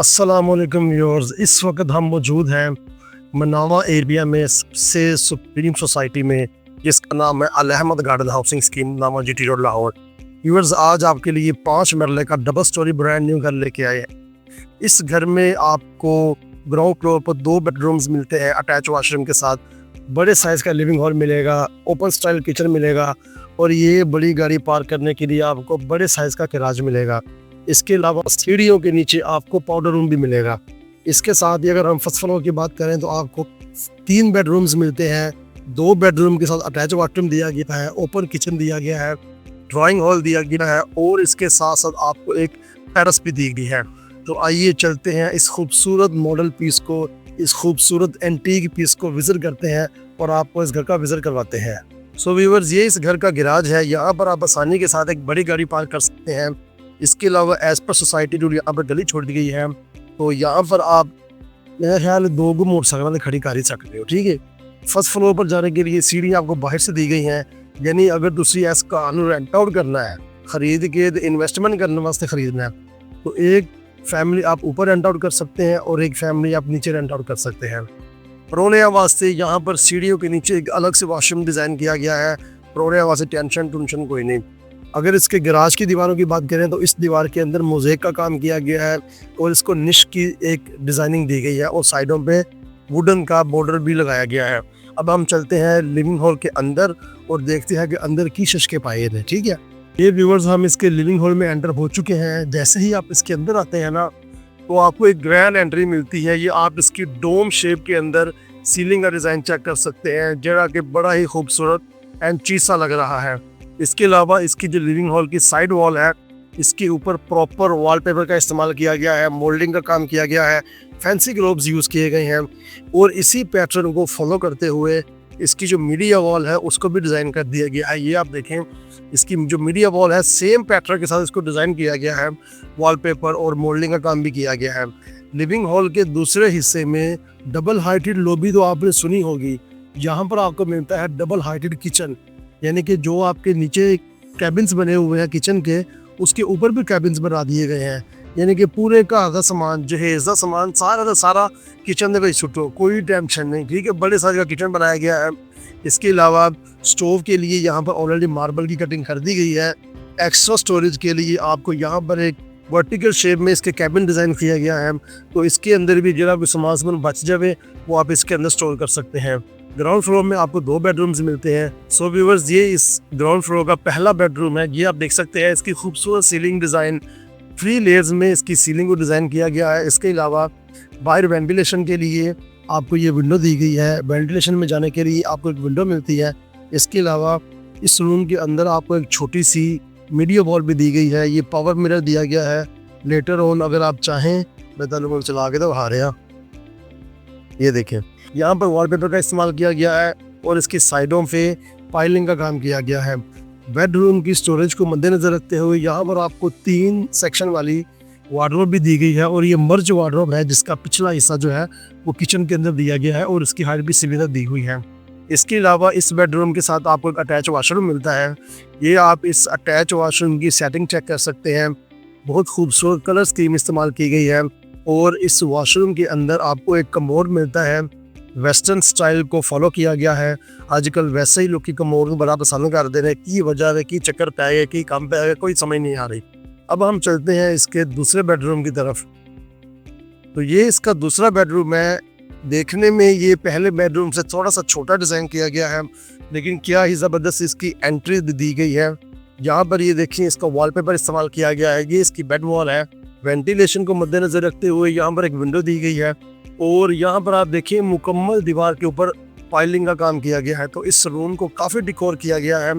अस्सलामुअलैकुम व्यूअर्स, इस वक्त हम मौजूद हैं मनावा एरिया में सबसे सुप्रीम सोसाइटी में, जिसका नाम है अल अहमद गार्डन हाउसिंग स्कीम, नामा जीटी रोड लाहौर। व्यूअर्स, आज आपके लिए 5 मरले का डबल स्टोरी ब्रांड न्यू घर लेके आए हैं। इस घर में आपको ग्राउंड फ्लोर पर 2 बेडरूम्स मिलते हैं अटैच वॉशरूम के साथ। बड़े साइज़ का लिविंग हॉल मिलेगा, ओपन स्टाइल किचन मिलेगा और ये बड़ी गाड़ी पार्क करने के लिए आपको बड़े साइज़ का गैराज मिलेगा। इसके अलावा सीढ़ियों के नीचे आपको पाउडर रूम भी मिलेगा। इसके साथ ही अगर हम फर्स्ट फ्लोर की बात करें तो आपको 3 बेडरूम्स मिलते हैं। 2 बेडरूम के साथ अटैच बाथरूम दिया गया है, ओपन किचन दिया गया है, ड्राइंग हॉल दिया गया है और इसके साथ साथ आपको एक टेरेस भी दी गई है। तो आइए चलते हैं इस खूबसूरत मॉडल पीस को, इस खूबसूरत एंटीक पीस को विजिट करते हैं और आपको इस घर का विजिट करवाते हैं। सो व्यूअर्स, ये इस घर का गैराज है। यहाँ पर आप आसानी के साथ एक बड़ी गाड़ी पार्क कर सकते हैं। इसके अलावा एज पर सोसाइटी रूल यहाँ पर गली छोड़ दी गई है, तो यहाँ पर आप मेरा ख्याल 2 मोटरसाइकिल खड़ी कर ही सकते हो। ठीक है, फर्स्ट फ्लोर पर जाने के लिए सीढ़ी आपको बाहर से दी गई हैं। यानी अगर दूसरी एस का रेंट आउट करना है, खरीद के इन्वेस्टमेंट करने वास्ते खरीदना है, तो एक फैमिली आप ऊपर रेंट आउट कर सकते हैं और एक फैमिली आप नीचे रेंट आउट कर सकते हैं। प्रोने वास्ते यहाँ पर सीढ़ियों के नीचे एक अलग से वॉशरूम डिज़ाइन किया गया है। प्रोने वास्ते टेंशन कोई नहीं। अगर इसके गैराज की दीवारों की बात करें तो इस दीवार के अंदर मोज़ेक का काम किया गया है और इसको निश की एक डिज़ाइनिंग दी गई है और साइडों पे वुडन का बॉर्डर भी लगाया गया है। अब हम चलते हैं लिविंग हॉल के अंदर और देखते हैं कि अंदर की शश के पाए हैं। ठीक है, ये व्यूअर्स, हम इसके लिविंग हॉल में एंटर हो चुके हैं। जैसे ही आप इसके अंदर आते हैं ना, तो आपको एक ग्रैंड एंट्री मिलती है। ये आप इसकी डोम शेप के अंदर सीलिंग का डिज़ाइन चेक कर सकते हैं, जरा कि बड़ा ही खूबसूरत एंड चीसा लग रहा है। इसके अलावा इसकी जो लिविंग हॉल की साइड वॉल है, इसके ऊपर प्रॉपर वॉलपेपर का इस्तेमाल किया गया है, मोल्डिंग का काम किया गया है, फैंसी ग्लोब्स यूज़ किए गए हैं और इसी पैटर्न को फॉलो करते हुए इसकी जो मीडिया वॉल है उसको भी डिज़ाइन कर दिया गया है। ये आप देखें, इसकी जो मीडिया वॉल है सेम पैटर्न के साथ इसको डिज़ाइन किया गया है, वॉलपेपर और मोल्डिंग का काम भी किया गया है। लिविंग हॉल के दूसरे हिस्से में डबल हाइटेड लॉबी तो आपने सुनी होगी, यहाँ पर आपको मिलता है डबल हाइटेड किचन। यानी कि जो आपके नीचे कैबिन्स बने हुए हैं किचन के, उसके ऊपर भी कैबिन्स बना दिए गए हैं। यानी कि पूरे घर का सामान, जहेज का सामान सारा का सारा किचन में सुटो, कोई टेंशन नहीं। ठीक है, बड़े साइज का किचन बनाया गया है। इसके अलावा स्टोव के लिए यहाँ पर ऑलरेडी मार्बल की कटिंग कर दी गई है। एक्स्ट्रा स्टोरेज के लिए आपको यहाँ पर एक वर्टिकल शेप में इसके कैबिन डिज़ाइन किया गया है, तो इसके अंदर भी जरा भी सामान बच जाए वो आप इसके अंदर स्टोर कर सकते हैं। ग्राउंड फ्लोर में आपको 2 बेडरूम्स मिलते हैं। सो व्यूअर्स, ये इस ग्राउंड फ्लोर का पहला बेडरूम है। ये आप देख सकते हैं, इसकी खूबसूरत सीलिंग डिज़ाइन, 3 लेयर्स में इसकी सीलिंग को डिज़ाइन किया गया है। इसके अलावा बाहर वेंटिलेशन के लिए आपको ये विंडो दी गई है। वेंटिलेशन में जाने के लिए आपको एक विंडो मिलती है। इसके अलावा इस रूम के अंदर आपको एक छोटी सी मीडिया वॉल भी दी गई है। ये पावर मिरर दिया गया है। लेटर ऑन अगर आप चाहें, मैं तुम चला के तो आ रहे हैं, ये देखें, यहाँ पर वॉलपेपर का इस्तेमाल किया गया है और इसकी साइडों पे पाइलिंग का काम किया गया है। बेडरूम की स्टोरेज को मद्देनजर रखते हुए यहाँ पर आपको 3 सेक्शन वाली वार्डरोब भी दी गई है और ये मर्ज वार्डरोब है, जिसका पिछला हिस्सा जो है वो किचन के अंदर दिया गया है और इसकी हाइट भी सीधा दी हुई है। इसके अलावा इस बेडरूम के साथ आपको एक अटैच वाशरूम मिलता है। ये आप इस अटैच वाशरूम की सेटिंग चेक कर सकते हैं। बहुत खूबसूरत कलर स्कीम इस्तेमाल की गई है और इस वाशरूम के अंदर आपको एक कमोड मिलता है। वेस्टर्न स्टाइल को फॉलो किया गया है। आजकल वैसे ही लोग की कमोड बड़ा पसंद कर दे रहे, की वजह है कि चक्कर पे कि कम पे कोई समझ नहीं आ रही। अब हम चलते हैं इसके दूसरे बेडरूम की तरफ। तो ये इसका दूसरा बेडरूम है। देखने में ये पहले बेडरूम से थोड़ा सा छोटा डिज़ाइन किया गया है, लेकिन क्या ही ज़बरदस्त इसकी एंट्री दी गई है। यहाँ पर ये देखिए, इसका वॉलपेपर इस्तेमाल किया गया है। ये इसकी बेड वॉल है। वेंटिलेशन को मद्देनजर रखते हुए यहाँ पर एक विंडो दी गई है और यहाँ पर आप देखिए मुकम्मल दीवार के ऊपर फाइलिंग का काम किया गया है। तो इस रूम को काफ़ी डिकोर किया गया है।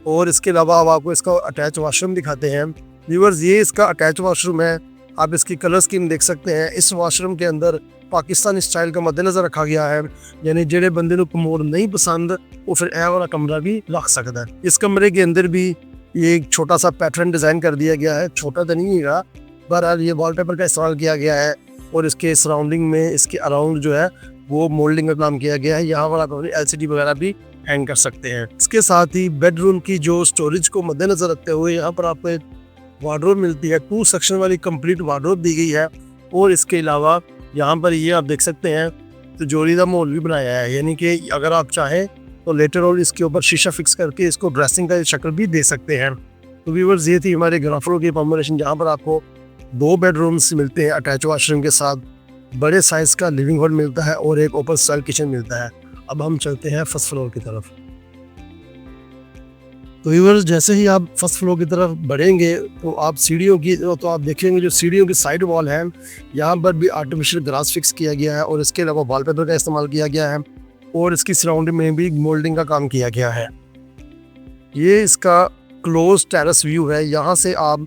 और इसके अलावा अब आपको इसका अटैच वाशरूम दिखाते हैं। व्यूअर्स, ये इसका अटैच वाशरूम है। आप इसकी कलर स्कीम देख सकते हैं। इस वाशरूम के अंदर पाकिस्तानी स्टाइल का मद्देनजर रखा गया है। यानी जेड़े बंदे को कमोड नहीं पसंद वो फिर ए वाला कमरा भी रख सकता है। इस कमरे के अंदर भी ये एक छोटा सा पैटर्न डिज़ाइन कर दिया गया है। छोटा तो नहीं है, बहरहाल ये वॉलपेपर का इस्तेमाल किया गया है और इसके सराउंडिंग में, इसके अराउंड जो है वो मोल्डिंग का काम किया गया है। यहाँ पर आप अपनी LCD वगैरह भी हैंग कर सकते हैं। इसके साथ ही बेडरूम की जो स्टोरेज को मद्देनजर रखते हुए यहाँ पर आपको एक वार्डरोब मिलती है। 2 सेक्शन वाली कंप्लीट वार्डरोब दी गई है। और इसके अलावा यहाँ पर ये आप देख सकते हैं तो जोड़ीदार माहौल भी बनाया है, यानी कि अगर आप चाहें तो लेटर और इसके ऊपर शीशा फिक्स करके इसको ड्रेसिंग का शक्ल भी दे सकते हैं। तो व्यूअर्स ये थी हमारे ग्राउंड फ्लोर की कॉम्बिनेशन, जहाँ पर आपको 2 बेडरूम्स मिलते हैं अटैच वॉशरूम के साथ, बड़े साइज़ का लिविंग हॉल मिलता है और एक ओपन स्टाइल किचन मिलता है। अब हम चलते हैं फर्स्ट फ्लोर की तरफ। तो व्यूअर्स जैसे ही आप फर्स्ट फ्लोर की तरफ बढ़ेंगे तो आप सीढ़ियों की तो आप देखेंगे जो सीढ़ियों की साइड वॉल है यहाँ पर भी आर्टिफिशियल ग्रास फिक्स किया गया है और इसके अलावा वॉलपेपर का इस्तेमाल किया गया है और इसकी सराउंडिंग में भी मोल्डिंग का काम किया गया है। ये इसका क्लोज टेरेस व्यू है। यहाँ से आप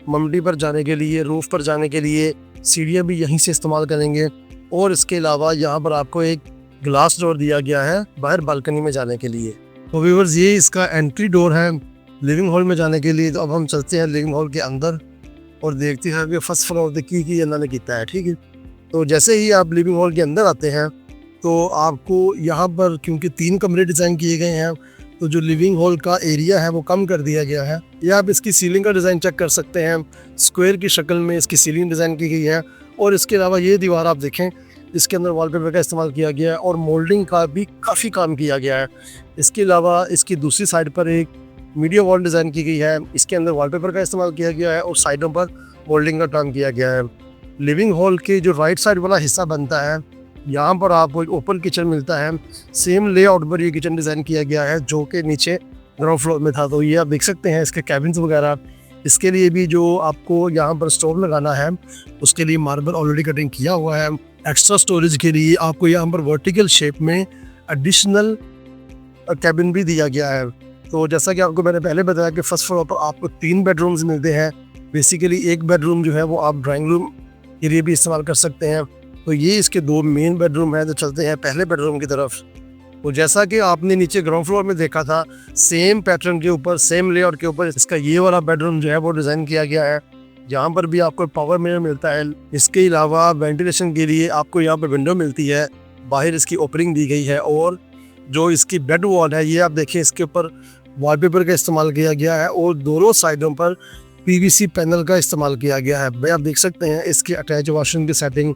मंडी पर जाने के लिए, रूफ पर जाने के लिए सीढ़ियाँ भी यहीं से इस्तेमाल करेंगे और इसके अलावा यहाँ पर आपको एक ग्लास डोर दिया गया है बाहर बालकनी में जाने के लिए। तो व्यूअर्स ये इसका एंट्री डोर है लिविंग हॉल में जाने के लिए। तो अब हम चलते हैं लिविंग हॉल के अंदर और देखते हैं कि फर्स्ट फ्लोर देखिए कि इन्होंने किया है। ठीक है, तो जैसे ही आप लिविंग हॉल के अंदर आते हैं तो आपको यहाँ पर क्योंकि 3 कमरे डिज़ाइन किए गए हैं तो जो लिविंग हॉल का एरिया है वो कम कर दिया गया है। या आप इसकी सीलिंग का डिज़ाइन चेक कर सकते हैं, स्क्वायर की शक्ल में इसकी सीलिंग डिज़ाइन की गई है। और इसके अलावा ये दीवार आप देखें, इसके अंदर वॉलपेपर का इस्तेमाल किया गया है और मोल्डिंग का भी काफ़ी काम किया गया है। इसके अलावा इसकी दूसरी साइड पर एक मीडिया वॉल डिज़ाइन की गई है, इसके अंदर वॉलपेपर का इस्तेमाल किया गया है और साइडों पर मोल्डिंग का काम किया गया है। लिविंग हॉल के जो राइट साइड वाला हिस्सा बनता है यहाँ पर आपको एक ओपन किचन मिलता है। सेम लेआउट पर ये किचन डिज़ाइन किया गया है जो कि नीचे ग्राउंड फ्लोर में था। तो ये आप देख सकते हैं इसके कैबिन्स वगैरह। इसके लिए भी जो आपको यहाँ पर स्टोव लगाना है उसके लिए मार्बल ऑलरेडी कटिंग किया हुआ है। एक्स्ट्रा स्टोरेज के लिए आपको यहाँ पर वर्टिकल शेप में एडिशनल कैबिन भी दिया गया है। तो जैसा कि आपको मैंने पहले बताया कि फर्स्ट फ्लोर पर आपको 3 बेडरूम्स मिलते हैं। बेसिकली एक बेडरूम जो है वो आप ड्राइंग रूम के लिए भी इस्तेमाल कर सकते हैं। तो ये इसके 2 मेन बेडरूम हैं। तो चलते हैं पहले बेडरूम की तरफ। तो जैसा कि आपने नीचे ग्राउंड फ्लोर में देखा था, सेम पैटर्न के ऊपर, सेम लेआउट के ऊपर इसका ये वाला बेडरूम जो है वो डिज़ाइन किया गया है। यहाँ पर भी आपको पावर मिरर मिलता है। इसके अलावा वेंटिलेशन के लिए आपको यहाँ पर विंडो मिलती है, बाहर इसकी ओपनिंग दी गई है। और जो इसकी बेड वॉल है ये आप देखें, इसके ऊपर वॉलपेपर का इस्तेमाल किया गया है और दोनों साइडों पर पीवीसी पैनल का इस्तेमाल किया गया है। भाई आप देख सकते हैं इसकी अटैच वॉशरूम की सेटिंग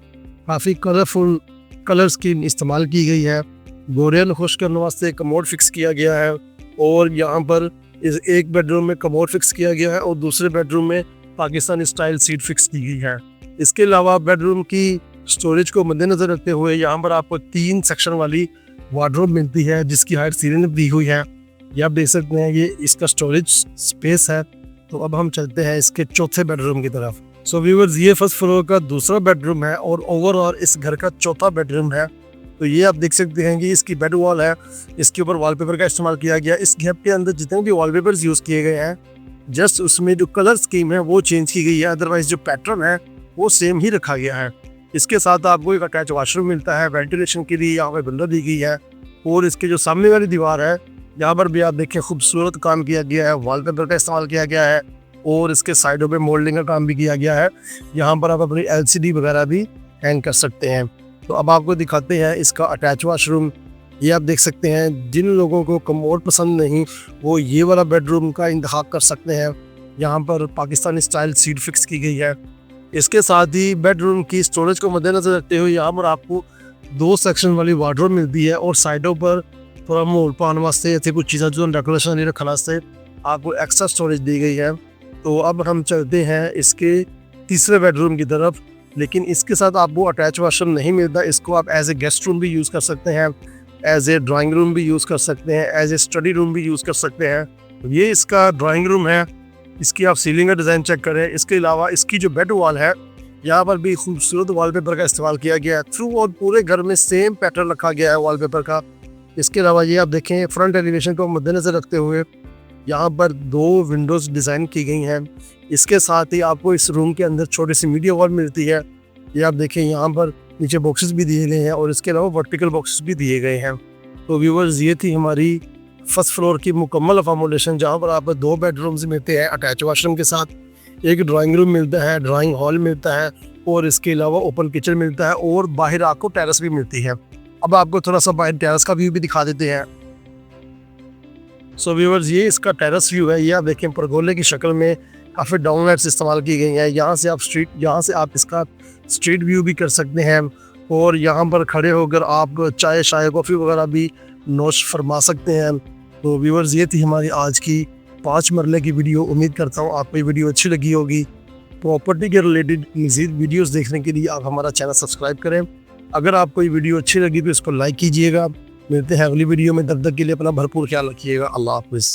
काफ़ी कलरफुल कलर्स की इस्तेमाल की गई है। गोरियन खुश करने वास्ते कमोड फिक्स किया गया है और यहाँ पर इस एक बेडरूम में कमोड फिक्स किया गया है और दूसरे बेडरूम में पाकिस्तानी स्टाइल सीट फिक्स की गई है। इसके अलावा बेडरूम की स्टोरेज को मद्देनजर रखते हुए यहाँ पर आपको 3 सेक्शन वाली वार्डरोब मिलती है जिसकी हाइट सीलिंग दी हुई है। ये आप देख सकते हैं, ये इसका स्टोरेज स्पेस है। तो अब हम चलते हैं इसके चौथे बेडरूम की तरफ। सो व्यूअर्स ये फर्स्ट फ्लोर का दूसरा बेडरूम है और ओवरऑल इस घर का चौथा बेडरूम है। तो ये आप देख सकते हैं कि इसकी बेड वॉल है, इसके ऊपर वॉलपेपर का इस्तेमाल किया गया। इस गैप के अंदर जितने भी वॉलपेपर्स यूज़ किए गए हैं जस्ट उसमें जो कलर स्कीम है वो चेंज की गई है, अदरवाइज जो पैटर्न है वो सेम ही रखा गया है। इसके साथ आपको एक अटैच वॉशरूम मिलता है, वेंटिलेशन के लिए यहाँ पर विंडो दी गई है। और इसके जो सामने वाली दीवार है यहाँ पर भी आप देखें खूबसूरत काम किया गया है, वॉलपेपर का इस्तेमाल किया गया है और इसके साइडों पे मोल्डिंग का काम भी किया गया है। यहाँ पर आप अपनी LCD वगैरह भी हैंग कर सकते हैं। तो अब आपको दिखाते हैं इसका अटैच वॉशरूम। ये आप देख सकते हैं, जिन लोगों को कमोड पसंद नहीं वो ये वाला बेडरूम का इंतखाब कर सकते हैं। यहाँ पर पाकिस्तानी स्टाइल सीट फिक्स की गई है। इसके साथ ही बेडरूम की स्टोरेज को मद्देनजर रखते हुए यहाँ पर आपको 2 सेक्शन वाली वार्डरोब मिलती है और साइडों पर थोड़ा मोड़ पाने वास्ते इतने कुछ चीज़ें जो डेकोरेशन नहीं रखने वास्ते आपको एक्स्ट्रा स्टोरेज दी गई है। तो अब हम चलते हैं इसके तीसरे बेडरूम की तरफ। लेकिन इसके साथ आपको अटैच वॉशरूम नहीं मिलता। इसको आप एज ए गेस्ट रूम भी यूज़ कर सकते हैं, एज ए ड्राइंग रूम भी यूज़ कर सकते हैं, एज ए स्टडी रूम भी यूज़ कर सकते हैं। ये इसका ड्राइंग रूम है। इसकी आप सीलिंग का डिज़ाइन चेक करें। इसके अलावा इसकी जो बेड वॉल है यहाँ पर भी खूबसूरत वॉलपेपर का इस्तेमाल किया गया है। थ्रू और पूरे घर में सेम पैटर्न रखा गया है वॉलपेपर का। इसके अलावा ये आप देखें, फ्रंट एलिवेशन को मद्देनजर रखते हुए यहाँ पर 2 विंडोज़ डिज़ाइन की गई हैं। इसके साथ ही आपको इस रूम के अंदर छोटी सी मीडिया वॉल मिलती है। ये आप देखें, यहाँ पर नीचे बॉक्सेस भी दिए गए हैं और इसके अलावा वर्टिकल बॉक्सेस भी दिए गए हैं। तो व्यूअर्स ये थी हमारी फर्स्ट फ्लोर की मुकम्मल अकोमोडेशन, जहाँ पर आपको 2 बेडरूम्स मिलते हैं अटैच वॉशरूम के साथ, एक ड्राइंग रूम मिलता है, ड्राइंग हॉल मिलता है और इसके अलावा ओपन किचन मिलता है और बाहर आपको टेरेस भी मिलती है। अब आपको थोड़ा सा बाहर टेरेस का व्यू भी दिखा देते हैं। सो व्यूअर्स ये इसका टेरेस व्यू है। ये आप देखें, परगोले की शक्ल में काफ़ी डाउनलाइट्स इस्तेमाल की गई हैं। यहाँ से आप इसका स्ट्रीट व्यू भी कर सकते हैं और यहाँ पर खड़े होकर आप चाय कॉफ़ी वगैरह भी नोश फरमा सकते हैं। तो व्यूअर्स, ये थी हमारी आज की 5 मरले की वीडियो। उम्मीद करता हूँ आपको ये वीडियो अच्छी लगी होगी। प्रॉपर्टी के रिलेटेड मज़ीद वीडियोस देखने के लिए आप हमारा चैनल सब्सक्राइब करें। अगर आपको ये वीडियो अच्छी लगी तो इसको लाइक कीजिएगा। मिलते हैं अगली वीडियो में, तब तक के लिए अपना भरपूर ख्याल रखिएगा। अल्लाह हाफ़िज़।